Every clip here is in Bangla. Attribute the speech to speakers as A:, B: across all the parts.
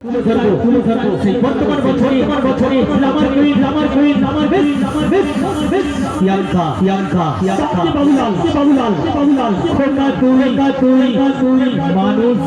A: সেই বর্তমান বছরে আমার বেশ প্রিয়াঙ্কা বাবুলাল খোকা তুই মানুষ খোকা তুই মানুষ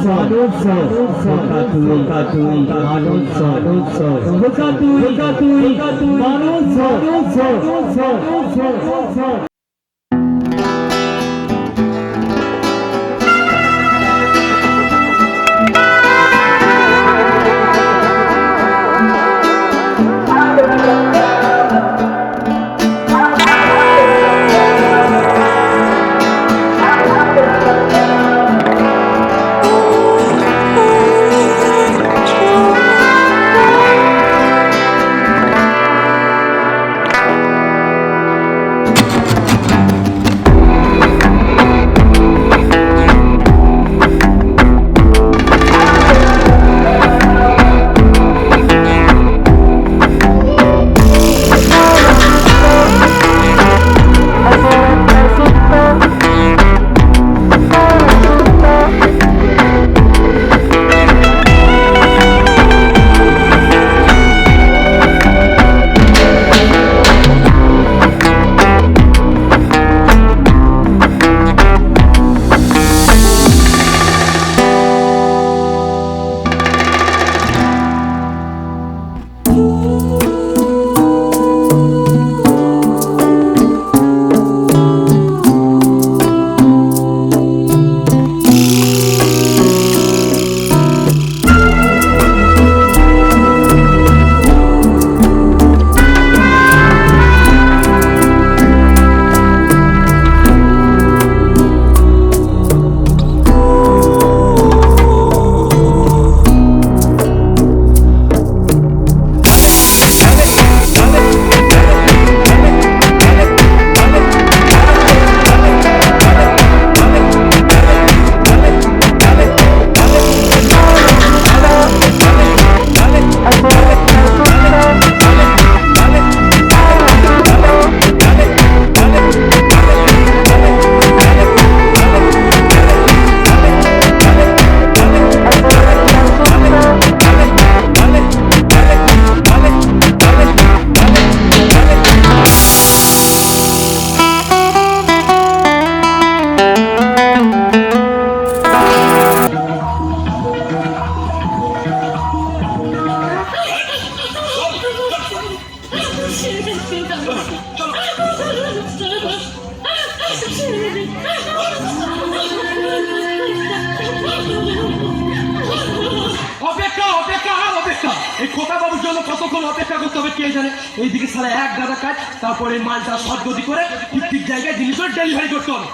B: এই খোকা বাবুর জন্য কতক্ষণ অপেক্ষা করতে হবে কে জানে। এইদিকে সারা এক গাদা কাজ, তারপরে মালটা সদ্গতি করে ঠিক জায়গায় জিনিসের ডেলিভারি করতে হবে।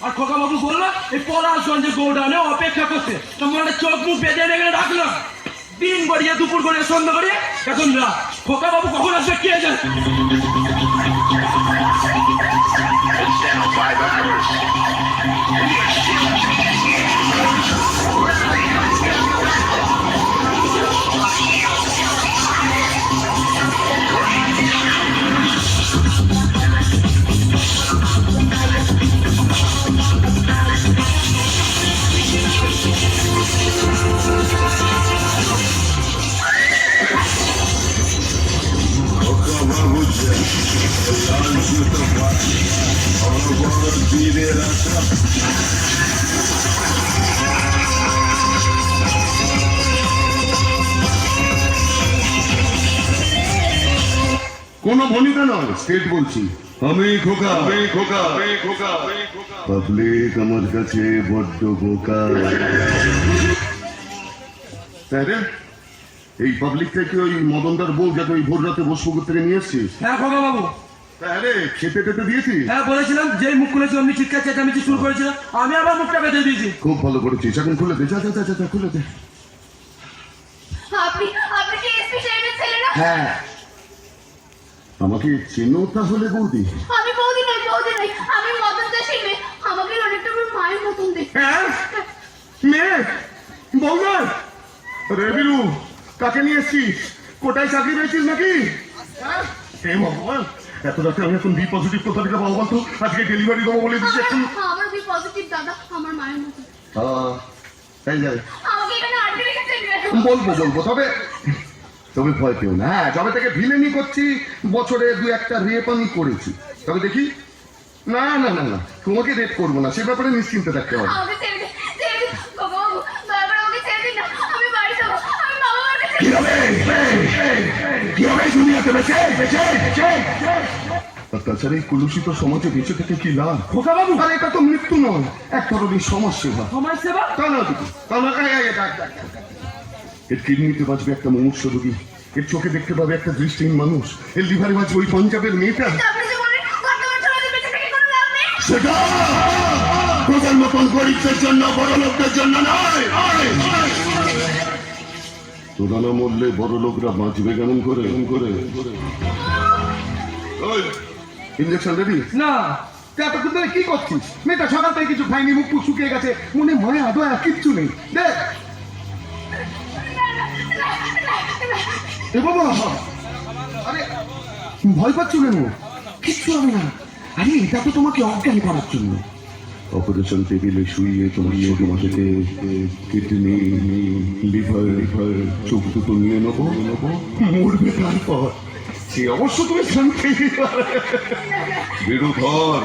B: আর খোকা বাবু বললো এই পলাশগঞ্জের গোডাউনে অপেক্ষা করতে, তোমার চোখ মুখ বেঁধে রেখে রাখলাম। দিন গড়িয়ে দুপুর গড়িয়ে সন্ধ্যা গড়িয়ে এখন না, খোকা বাবু কখন আসবে কে জানে।
C: কোন ভূমিকা নয়, স্টেট বলছি। আমি খোকা পাবলিক আমার কাছে বড্ড বোকা। এই পাবলিক থেকে ওই মদনদার বউ যাতে ওই ভোর রাতে বসপুকুর থেকে নিয়ে এসছিস?
B: হ্যাঁ খোকা বাবু।
C: আরে খেতে টেতে দিয়েছি?
B: হ্যাঁ বলেছিলাম, যেই মুখ খুলেছি অমনি চিৎকার চেঁচামেচি শুরু করেছিলাম, আমি আবার মুখটা বেঁধে দিয়েছি।
C: খুব ভালো করেছিস, এখন খুলে দে, যা খুলে দে।
D: আপনি কি এসপি সাহেবের ছেলে না?
C: হ্যাঁ। আমাকে চেনো তাহলে বৌদি?
D: আমি বৌদি নই, আমি মদন দাসের মেয়ে। আমাকে অনেকটা আমার মায়ের মতন দেখতে।
C: হ্যাঁ মেয়ে বৌমা। রে বিরু, কাকে নিয়ে এসছিস? কোটায় চাকরি পেয়েছিস নাকি? হে ভগবান, এত রাতে আমি এখন বি পজিটিভ কোথা থেকে পাবো বলতো? আজকে ডেলিভারি দেবো বলে দিচ্ছি এখন।
D: আমার বি পজিটিভ দাদা, আমার মায়ের মতন।
C: তাই যাই।
D: আমাকে এখানে আটকে রেখেছেন কেন?
C: বলবো তবে তবে ভয় পেও না। হ্যাঁ, যবে থেকে ভিলেনি করছি বছরে 2-1টা রেপ আমি করেছি। তবে দেখি, না না না না, তোমাকে রেপ করবো না, সে ব্যাপারে নিশ্চিন্তে থাকতে হবে।
D: আমাকে ছেড়ে দিন, ছেড়ে দিন। খোকাবাবু, দয়া করে আমাকে ছেড়ে দিন না। আমি বাড়ি যাবো, আমি বাবা মার কাছে
C: কি হবে দুনিয়াতে বেঁচে? আর তাছাড়া এই কলুষিত সমাজে বেঁচে থেকে কি লাভ?
B: খোকা বাবু
C: আর এটা তো মৃত্যু নয়, এক ধরনের সমাজসেবা।
B: আমার সেবা
C: তা না দিদি, তা না। এর কিডনিতে বাঁচবে একটা মুমূর্ষু রোগী, এর চোখে দেখতে পাবে একটা দৃষ্টিহীন মানুষ, এর লিভারে বাঁচবে ওই পঞ্জাবের মেয়েটা।
D: আপনি যে বলেন বর্তমান সমাজে বেঁচে থেকে কোনো লাভ নেই।
C: সেটা তোদের মতন গরিবদের জন্য, বড় লোকদের জন্য নয়। তোরা না মরলে বড় লোকরা বাঁচবে কেমন করে? Injection ready?
B: না
C: এতক্ষণ ধরে কি করছিস? মেয়েটা সকাল থেকে কিছু খাইনি, মুখ শুকিয়ে গেছে, মনে মায়া দয়া কিচ্ছু নেই। দেখ এ বাবা, আরে ভয় পাচ্ছ কেন? কিচ্ছু হবে না। আরে এটা তো তোমাকে অজ্ঞান করার জন্য। অপারেশন টেবিলে শুইয়ে তোমার ছোট মাথাতে কিডনি, লিভার, চোখ দুটো নিয়ে নেবো, মরবে তারপর। সে অবশ্য তুমি শান্তি বেরো ধর।